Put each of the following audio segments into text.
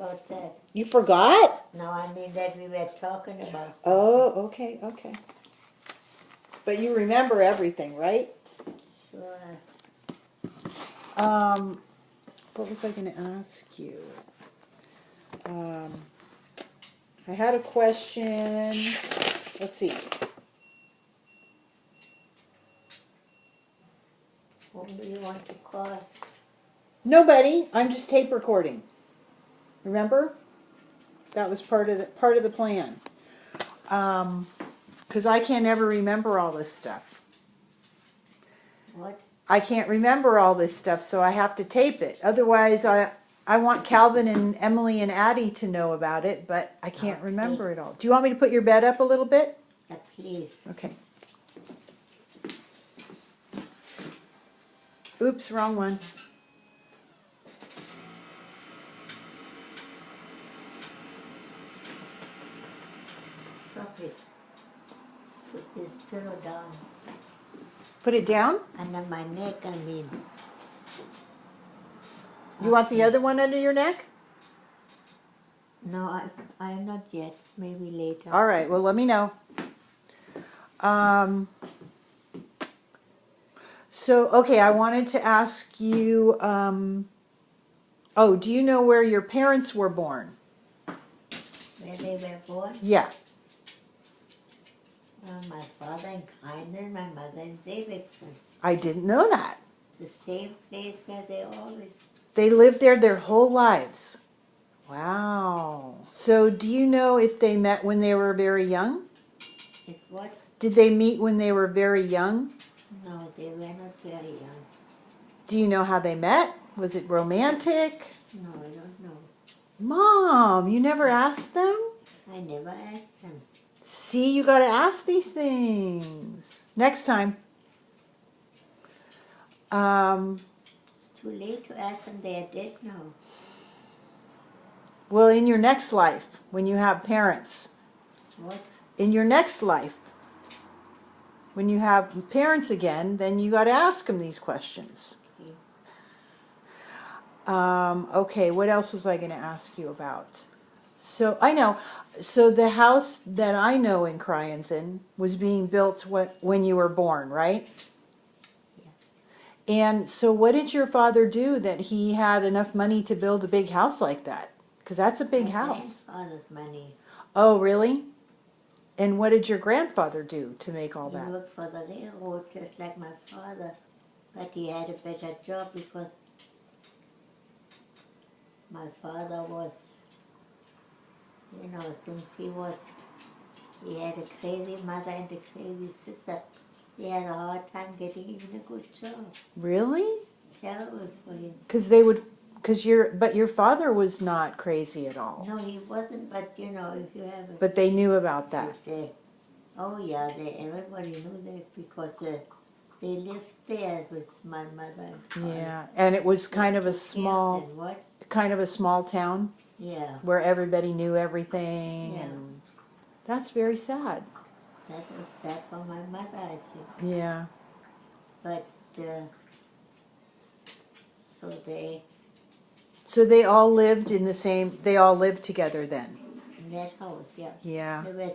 about that. You forgot? No, I mean that we were talking about. Oh, okay, okay. But you remember everything, right? Sure. What was I going to ask you? I had a question. Let's see. Whom do you want to call? Nobody. I'm just tape recording. Remember? That was part of the plan. Because I can't ever remember all this stuff. What? I can't remember all this stuff, so I have to tape it. Otherwise, I want Calvin and Emily and Addie to know about it, but I can't remember it all. Do you want me to put your bed up a little bit? Yeah, please. Okay. Oops, wrong one. Stop it. Put this pillow down. Put it down? Under my neck, I mean. You want the other one under your neck? No, I'm not yet. Maybe later. All right, well, let me know. So, okay, I wanted to ask you, do you know where your parents were born? Where they were born? Yeah. My father in Kinder, my mother in Davidson. I didn't know that. The same place where they always... They lived there their whole lives. Wow. So do you know if they met when they were very young? If what? Did they meet when they were very young? No, they were not very young. Do you know how they met? Was it romantic? No, I don't know. Mom, you never asked them? I never asked them. See, you got to ask these things. Next time. It's too late to ask them. They are dead now. Well, in your next life, when you have parents. What? In your next life, when you have parents again, then you got to ask them these questions. Okay. Okay, what else was I going to ask you about? So, I know. So the house that I know in Cryanson was being built when you were born, right? Yeah. And so what did your father do that he had enough money to build a big house like that? Because that's a big house. My grandfather's money. Oh, really? And what did your grandfather do to make all that? He worked for the railroad just like my father. But he had a better job because my father was, since he had a crazy mother and a crazy sister, he had a hard time getting even a good job. Really? Terrible for him. But your father was not crazy at all. No, he wasn't, but if you have a... But they knew about that. Everybody knew that because they lived there with my mother and father. Yeah, and it was kind of a small town. Yeah. Where everybody knew everything. Yeah. And that's very sad. That was sad for my mother, I think. Yeah. But, So they all lived they all lived together then? in that house, yeah. Yeah. There were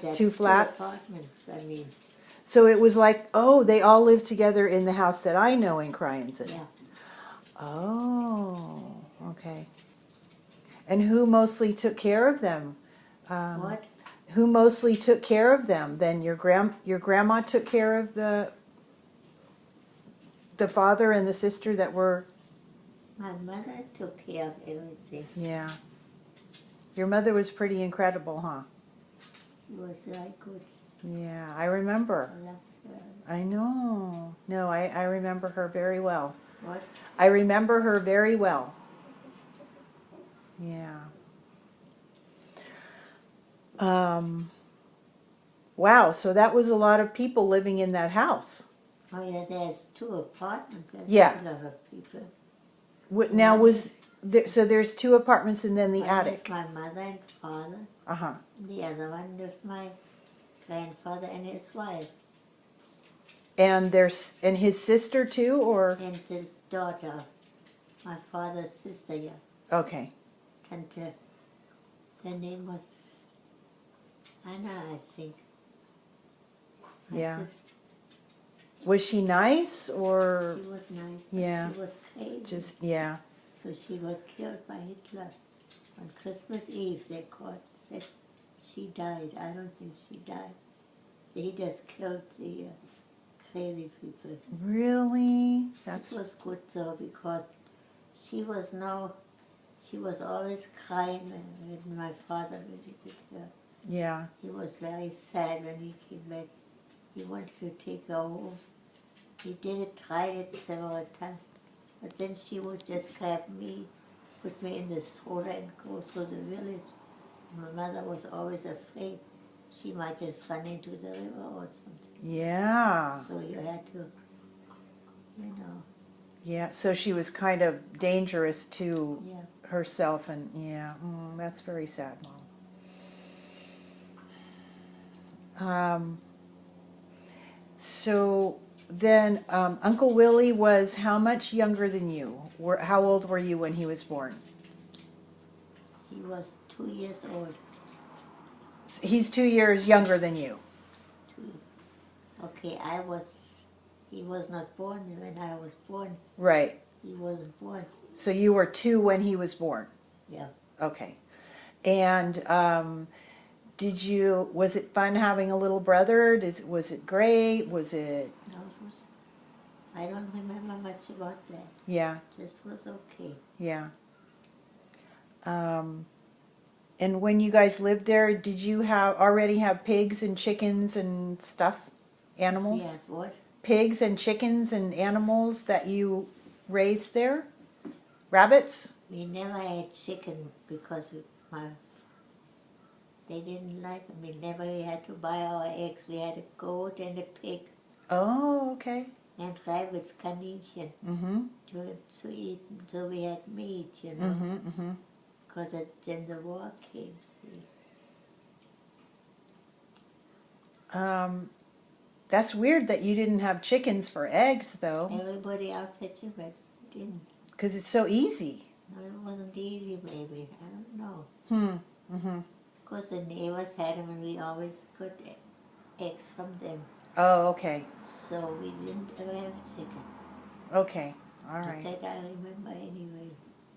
that's Two flats? Two apartments, I mean. So it was like, they all lived together in the house that I know in Cryanson. Yeah. Oh, okay. And who mostly took care of them? What? Who mostly took care of them? Then your grandma took care of the father and the sister that were... My mother took care of everything. Yeah. Your mother was pretty incredible, huh? She was like good. Yeah, I remember. I loved her. I know. No, I remember her very well. What? I remember her very well. Yeah. Wow, so that was a lot of people living in that house. Oh yeah, there's two apartments. There's Yeah. a lot of people. Now so there's two apartments and then the One attic. with my mother and father. Uh-huh. The other one with my grandfather and his wife. And his sister too, or? And his daughter, my father's sister, yeah. Okay. Tante. Her name was Anna, I think. Yeah. Was she nice or She was nice, but yeah, she was crazy. just yeah. So she got killed by Hitler on Christmas Eve. They said she died. I don't think she died. They just killed the crazy people. Really? It was good though because she was always crying when my father visited her. Yeah. He was very sad when he came back. He wanted to take her home. He tried it several times, but then she would just grab me, put me in the stroller and go through the village. My mother was always afraid she might just run into the river or something. Yeah. So you had to, you know. Yeah. So she was kind of dangerous to Yeah. herself, and yeah, that's very sad, Mom. So then, Uncle Willie was how much younger than you? How old were you when he was born? He was 2 years old. He's 2 years younger than you. Okay, he was not born when I was born. Right. He wasn't born. So you were 2 when he was born. Yeah. Okay. And was it fun having a little brother? Was it great? Was it? No, I don't remember much about that. Yeah. This was okay. Yeah. And when you guys lived there, did you already have pigs and chickens and stuff? Animals? Yeah, what? Pigs and chickens and animals that you raised there? Rabbits? We never had chicken because they didn't like them. We had to buy our eggs. We had a goat and a pig. Oh, okay. And rabbits, Kaninchen, to eat. So we had meat, you know. Because then the war came, see. That's weird that you didn't have chickens for eggs, though. Everybody else had chicken, didn't. Because it's so easy. No, it wasn't easy, maybe. I don't know. Because the neighbors had them and we always got eggs from them. Oh, okay. So we didn't ever have chicken. Okay, all right. That I remember anyway.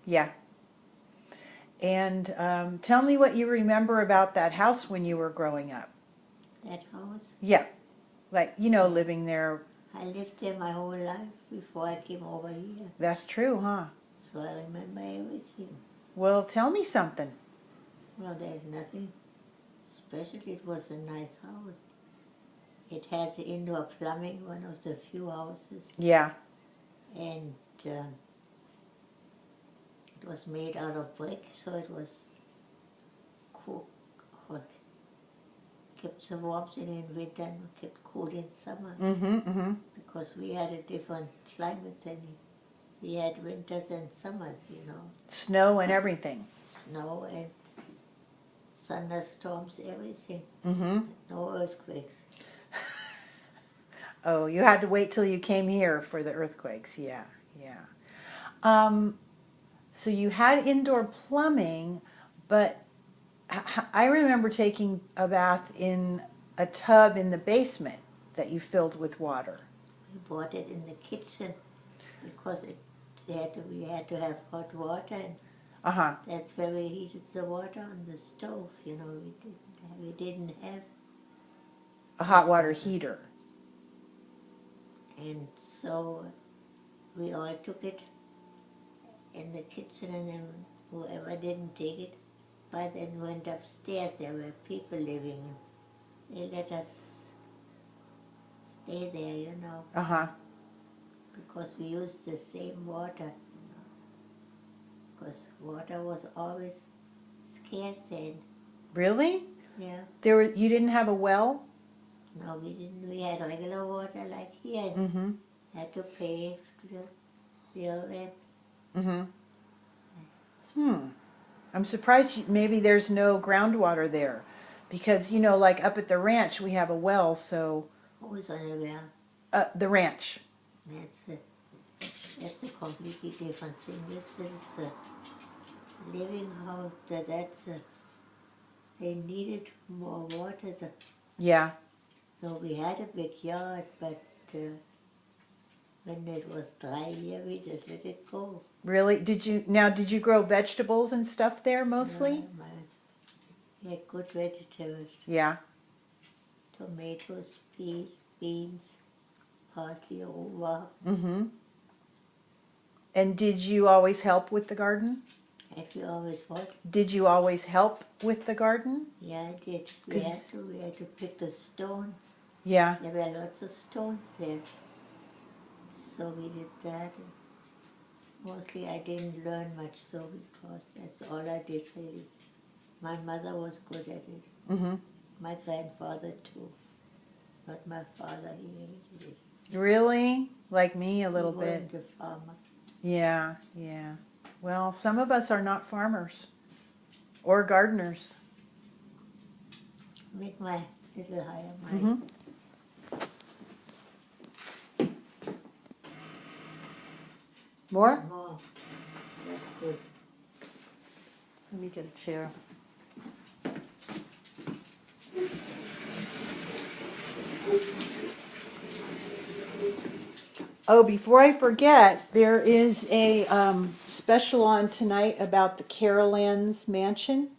Yeah. And tell me what you remember about that house when you were growing up. That house? Yeah. Like, living there. I lived there my whole life before I came over here. That's true, huh? So I remember everything. Well, tell me something. Well, there's nothing special. It was a nice house. It had indoor plumbing, one of the few houses. Yeah. And it was made out of brick, so it was cool. Kept some warmth in winter and kept cool in summer. Because we had a different climate than we had winters and summers, Snow and everything. Snow and thunderstorms, everything. No earthquakes. Oh, you had to wait till you came here for the earthquakes. Yeah, yeah. So you had indoor plumbing, but I remember taking a bath in a tub in the basement that you filled with water. We bought it in the kitchen because we had to have hot water, and that's where we heated the water on the stove. We didn't have a hot water heater. And so we all took it in the kitchen, and then whoever didn't take it by then went upstairs. There were people living. They let us stay there, because we used the same water. Because water was always scarce then. Really? Yeah. You didn't have a well? No, we didn't. We had regular water like here. Had to pay to bill it. I'm surprised maybe there's no groundwater there. Because, like up at the ranch, we have a well, so... Who's on the well? The ranch. That's a completely different thing. This is living house, they needed more water. Yeah. So we had a big yard, but when it was dry here, we just let it go. Really? Did you grow vegetables and stuff there mostly? We had good vegetables, Yeah. tomatoes, peas, beans, parsley, rhubarb. Mm-hmm. And did you always help with the garden? Had we always what? Did you always help with the garden? Yeah, I did. We had to pick the stones. Yeah. There were lots of stones there. So we did that. Mostly I didn't learn much so because that's all I did really. My mother was good at it. Mm-hmm. My grandfather too. But my father, he hated it. Really? Like me a little He bit. wasn't a farmer. Yeah, yeah. Well, some of us are not farmers or gardeners. Make my little higher mic. Mm-hmm. More? More. That's good. Let me get a chair. Oh, before I forget, there is a special on tonight about the Carolans Mansion.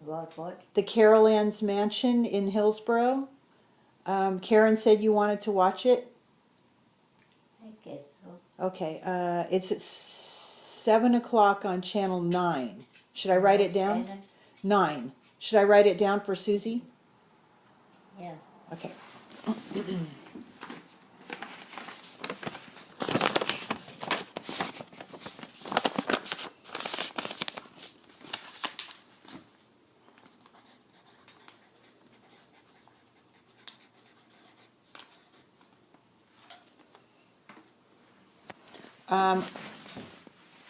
About what? The Carolans Mansion in Hillsborough. Karen said you wanted to watch it. I guess so. Okay, it's at 7 o'clock on Channel 9. Should I write it down? Channel? 9. Should I write it down for Susie? Yeah. Okay.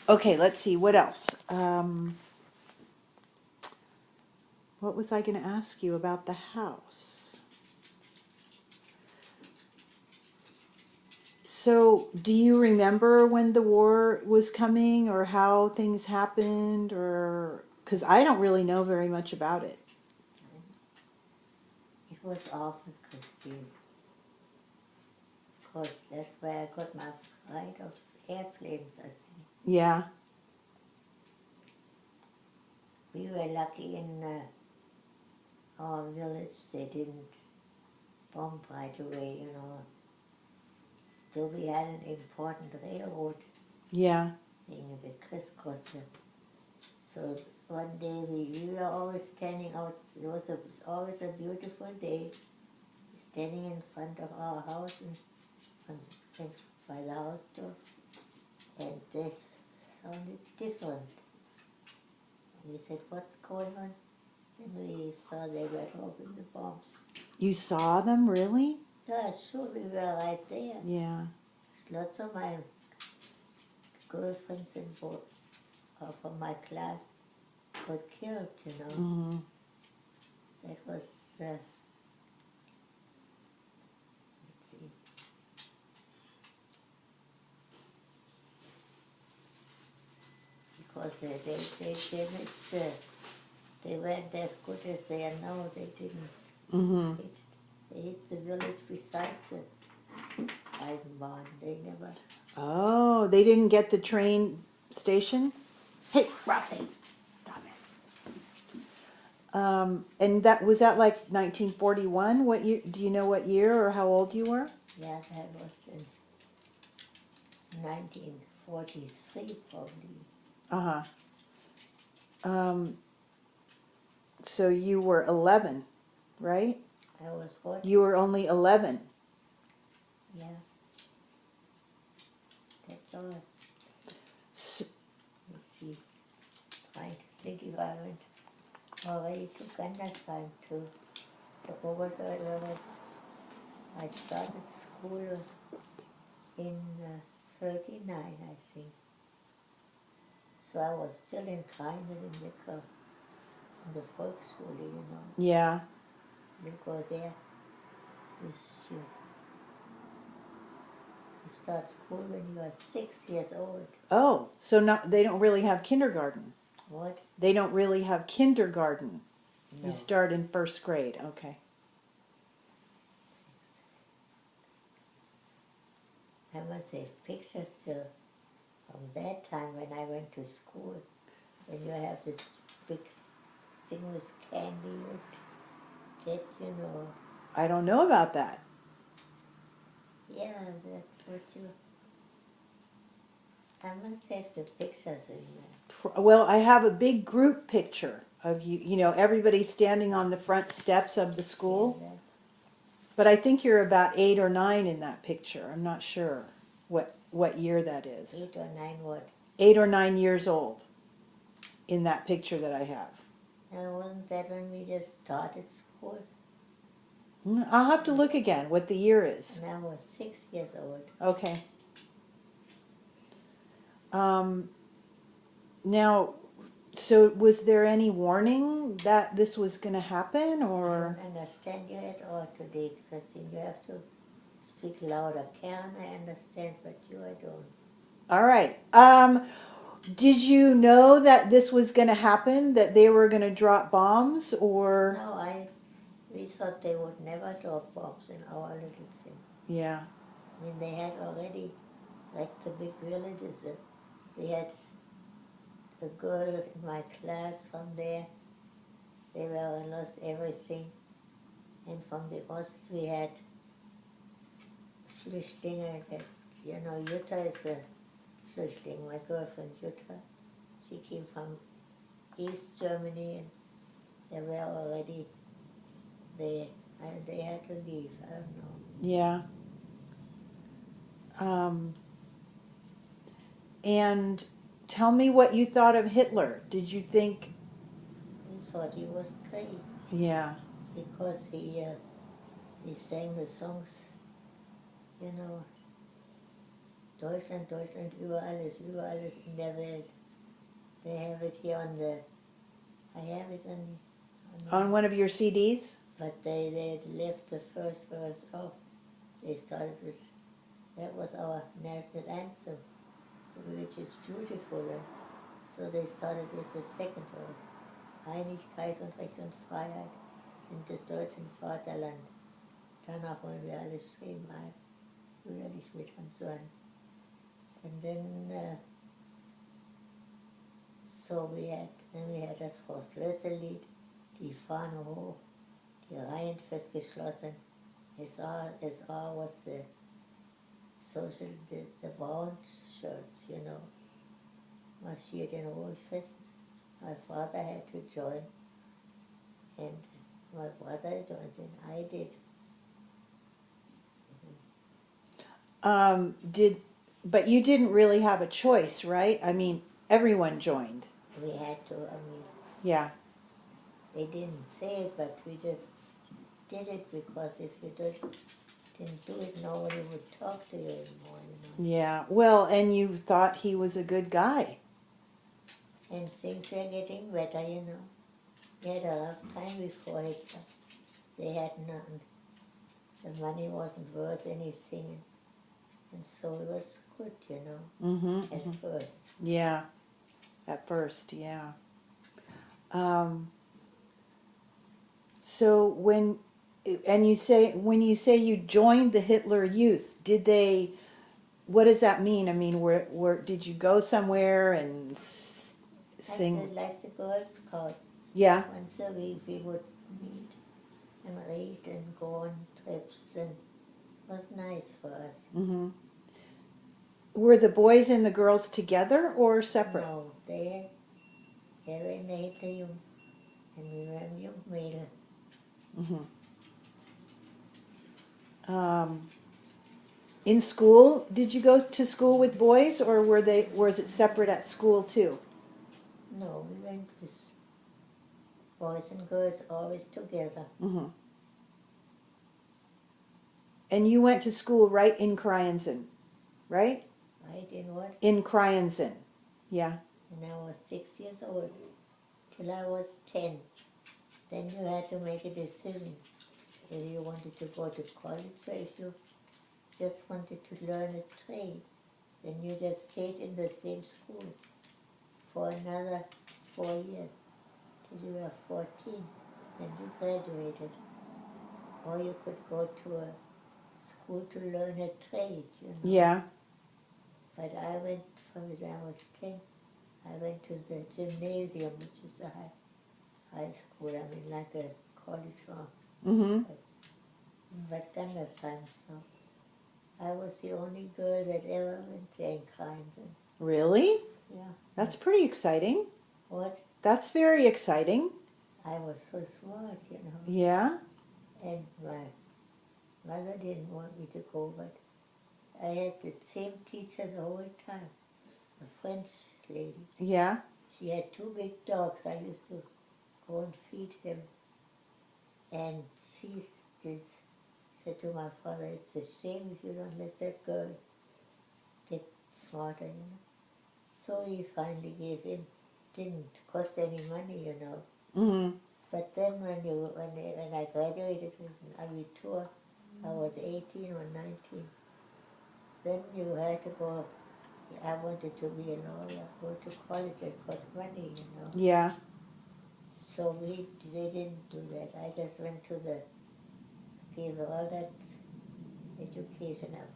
Okay, let's see, what else? What was I going to ask you about the house? So, do you remember when the war was coming or how things happened? Or because I don't really know very much about it. It was awful, Christine. Because that's where I got my fright of airplanes, I think. Yeah. We were lucky in our village, they didn't bomb right away, you know. So we had an important railroad Yeah. thing, the crisscrosser. So one day we were always standing out, it was always a beautiful day, standing in front of our house and by the house door, and this sounded different. And we said, what's going on? And we saw they were dropping the bombs. You saw them, really? Yeah, sure, we were right there. Yeah. Lots of my girlfriends and from my class got killed, you know. Mm-hmm. That was, let's see. Because they missed, they weren't as good as they are now. They didn't Mm-hmm. hit. They hit the village beside the Eisenbahn. They never. Oh, they didn't get the train station? Hey, Roxy, stop it. And was that like 1941? What year? Do you know what year or how old you were? Yeah, that was in 1943 probably. Uh-huh. So you were 11, right? I was what? You were only 11. Yeah. That's all. So, Let's see. Trying to think if I went already to Gandersheim too. So over there, I started school in 39, I think. So I was still in Kreindl in the Volksschule, you know. yeah. You go there, you start school when you are 6 years old. Oh, so not they don't really have kindergarten. What? They don't really have kindergarten. No. You start in first grade. Okay. I must have pictures still from that time when I went to school. When you have this big thing with candy you get, you know. I don't know about that. Yeah, that's what you... I must have the pictures in there. Well, I have a big group picture of you, you know, everybody standing on the front steps of the school. Yeah, But I think you're about 8 or 9 in that picture. I'm not sure what year that is. 8 or 9 what? 8 or 9 years old in that picture that I have. And wasn't that when we just started school? I'll have to look again what the year is. And I was 6 years old. Okay. Now, so was there any warning that this was going to happen, I or? don't understand you at all today, Christine. You have to speak louder. Karen, I understand, but you, I don't. All right. Did you know that this was going to happen, that they were going to drop bombs, or? No, we thought they would never drop bombs in our little thing. Yeah. I mean, they had already, like the big villages, we had a girl in my class from there. They were lost everything. And from the Ost we had Flüchtlinge that, you know, Jutta is a Flüchtling, my girlfriend Jutta. She came from East Germany and they were already there and they had to leave, I don't know. Yeah. And tell me what you thought of Hitler. Did you think? We thought he was great Yeah. because he sang the songs, you know, Deutschland, Deutschland, über alles in der Welt. They have it here I have it On one of your CDs? but they left the first verse off. They started with, that was our national anthem, which is beautiful. So they started with the second verse. Einigkeit und Recht und Freiheit sind des deutschen Vaterland. Danach wollen wir alle streben, bürgerlich mit uns sein. And then, so we had das Horst-Wessel-Lied, die Fahne hoch, die Reihen festgeschlossen. SR was the social, the brown shirts, you know, marschiert in Ruhefest. My father had to join, and my brother joined, and I did. But you didn't really have a choice, right? I mean, everyone joined. We had to, I mean, Yeah. they didn't say it, but we just did it because if you didn't do it, nobody would talk to you anymore, you know. Yeah. Well, and you thought he was a good guy. And things were getting better, you know. We had a rough time before Hitler. They had nothing. The money wasn't worth anything. And so it was good, you know, at first. Yeah. At first, yeah. So when you say you joined the Hitler Youth, what does that mean? I mean, where did you go somewhere and sing? Like the Girl Scouts. Yeah. Once a week we would meet and read and go on trips, and it was nice for us. Mm-hmm. Were the boys and the girls together or separate? No, they were in the Hitlerjugend and we were in Jugendmädel. Mm-hmm. In school, did you go to school with boys, or was it separate at school too? No, we went with boys and girls always together. Mm-hmm. And you went to school right in Kriansen, right? Right in what? In Kriansen, yeah. And I was 6 years old, till I was 10. Then you had to make a decision whether you wanted to go to college or if you just wanted to learn a trade. Then you just stayed in the same school for another 4 years till you were 14. Then you graduated. Or you could go to a school to learn a trade, you know. Yeah. But I went from the time I was 10, I went to the gymnasium, which is a high school, I mean like a college or Mm-hmm. but Gandersheim, so I was the only girl that ever went there in Kleinsen. Really? Yeah. That's pretty exciting. What? That's very exciting. I was so smart, you know. Yeah. And my mother didn't want me to go, but I had the same teacher the whole time, a French lady. Yeah. She had 2 big dogs. I used to go and feed him. And she said to my father, it's a shame if you don't let that girl get smarter, you know. So he finally gave in. Didn't cost any money, you know. Mm-hmm. But then when I graduated with an abitur, I was 18 or 19. Then you had to go. I wanted to be a lawyer, go to college. It cost money, you know. Yeah. So they didn't do that. I just went to gave all that education up.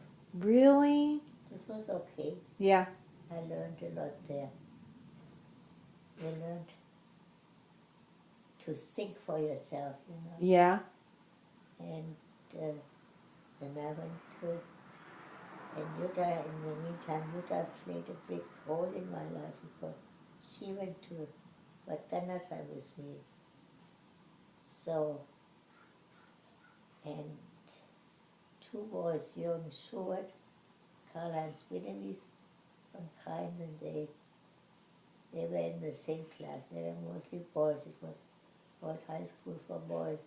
Really? This was okay. Yeah. I learned a lot there. You learned to think for yourself, you know. Yeah. And then I went to, and Jutta, in the meantime, Jutta played a big role in my life because she went to Bad Gandersheim with me. So, and 2 boys, Jürgen Schubert, Karl-Heinz Binevis from Kreins, and they were in the same class. They were mostly boys. It was called high school for boys,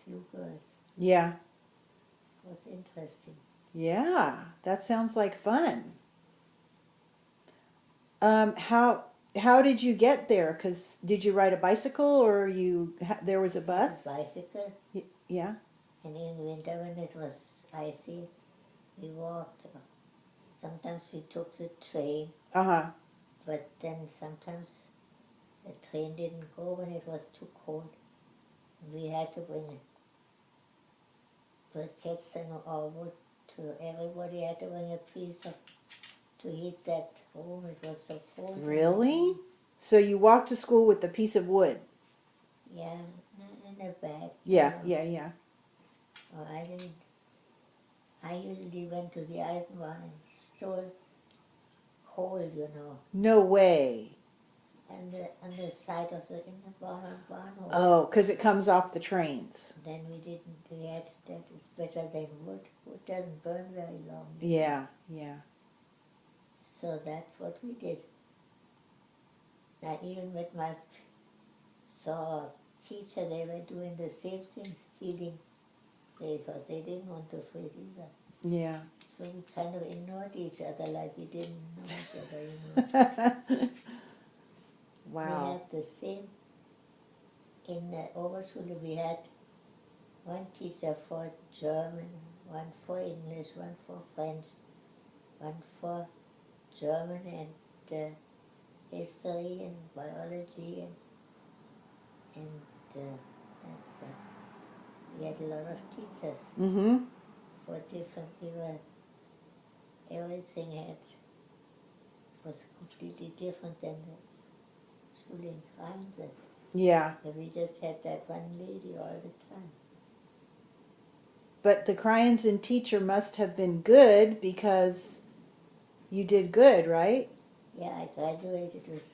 few girls. Yeah. It was interesting. Yeah. That sounds like fun. How did you get there? 'Cause did you ride a bicycle or there was a bus? A bicycle, Yeah. and in winter when it was icy, we walked. Sometimes we took the train, Uh-huh. but then sometimes the train didn't go when it was too cold. We had to bring briquettes and or wood to everybody had to bring a piece to heat that room. It was so cold. Really? So you walked to school with a piece of wood? Yeah, in a bag. Yeah, you know. yeah. Oh, I didn't. I usually went to the Eisenbahn and stole coal, you know, No way. and on the side of in the Bahnhof. Oh, 'cause it comes off the trains. Then we had that is better than wood. Wood doesn't burn very long. Yeah, yeah. So that's what we did. Now even with my saw a teacher, they were doing the same thing, stealing, because they didn't want to freeze either. Yeah. So we kind of ignored each other like we didn't know each other, you know. We Wow. had the same, in the Oberschule we had one teacher for German, one for English, one for French, one for German and history and biology and that's we had a lot of teachers Mm-hmm. for different people. Everything was completely different than the Schule in Kreins. Yeah. And we just had that one lady all the time. But the Cryanson teacher must have been good because you did good, right? Yeah, I graduated with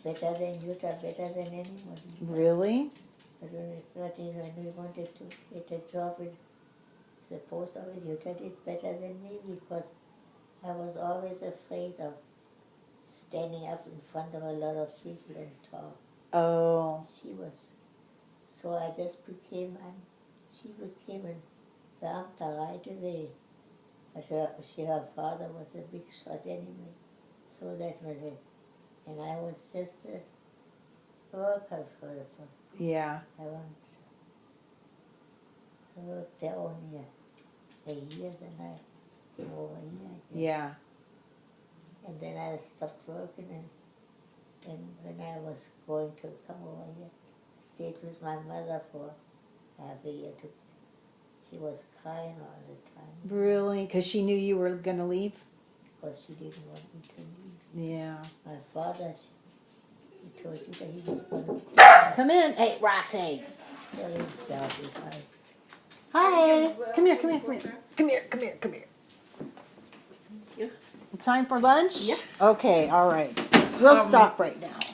better than Jutta, better than anybody. Really? But when we wanted to get a job with the post office, Jutta did better than me because I was always afraid of standing up in front of a lot of people and talk. Oh. She was. So I just became, she became a Beamter right away. But her father was a big shot anyway. So that was it. And I was just a worker for the post. Yeah. I worked there only a year, then I came over here. I guess. Yeah. And then I stopped working and And when I was going to come over here, I stayed with my mother for half a year. She was crying all the time. Really? Because she knew you were going to leave? Because she didn't want me to leave. Yeah. My father, he told you that he was going to Come in. Hey, Roxy. kill himself if I... Hi. Come here. Come here. Time for lunch? Yeah. Okay, all right. We'll stop right now.